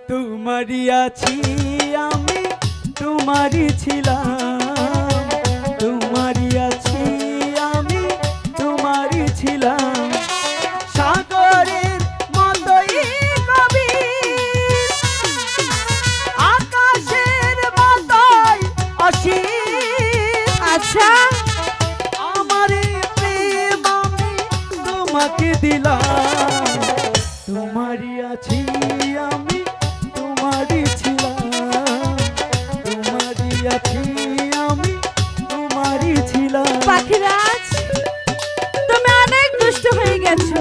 তোমারই আছি আমি, তোমারই ছিলাম, তোমারই আছি আমি, তোমারই ছিলাম। সাগরের মতোই গভীর, আকাশের মতোই অসীম। আচ্ছা, আমার এই প্রেম আমি তোমাকে দিলাম। তোমারই আছি আমি, তোমারই ছিলাম, তোমারই আছি আমি, তোমারই ছিলাম। পাখিরাজ, তুমি অনেক দুষ্ট হয়ে গেছো।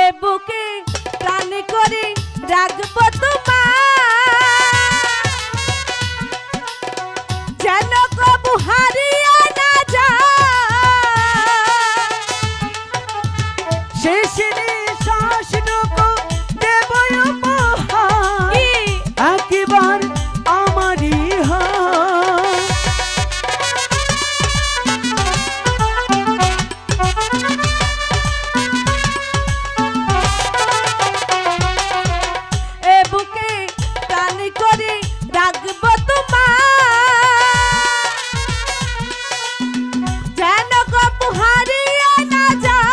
এ বুকে প্রাণ করে রাখবো তোমার, যেন কবু হারিয়ে না যায়। শেষ নিঃশ্বাসটুকু দেব উপহার, একবার আমারই হার। এ বুকে প্রাণ করে রাখবো তোমার, যেন কবু হারিয়ে না যায়।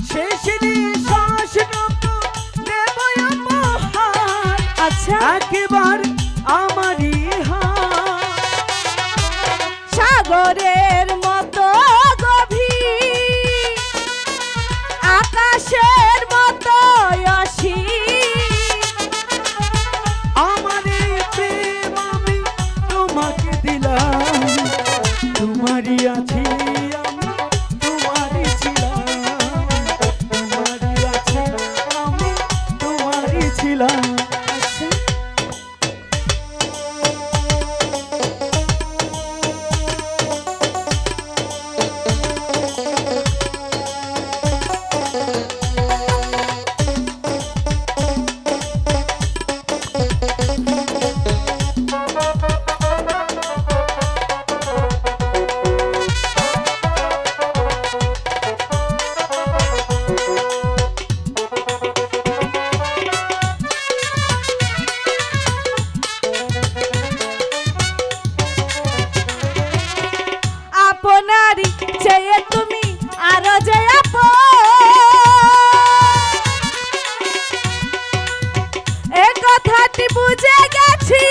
শেষ নিঃশ্বাসটুকু দেব উপহার, আচ্ছা, একবার আমারই হার। সাগরের মতো গভীর, আকাশের মতো অসীম। আমার এই প্রেম আমি তোমাকে দিলাম। তোমারই আছি আমি, তোমারই ছিলাম, তোমারই আছি আমি, তোমারই ছিলাম। আচ্ছা, আপনারই চেয়ে তুমি আরো যে আপন, এ কথাটি বুঝে গেছি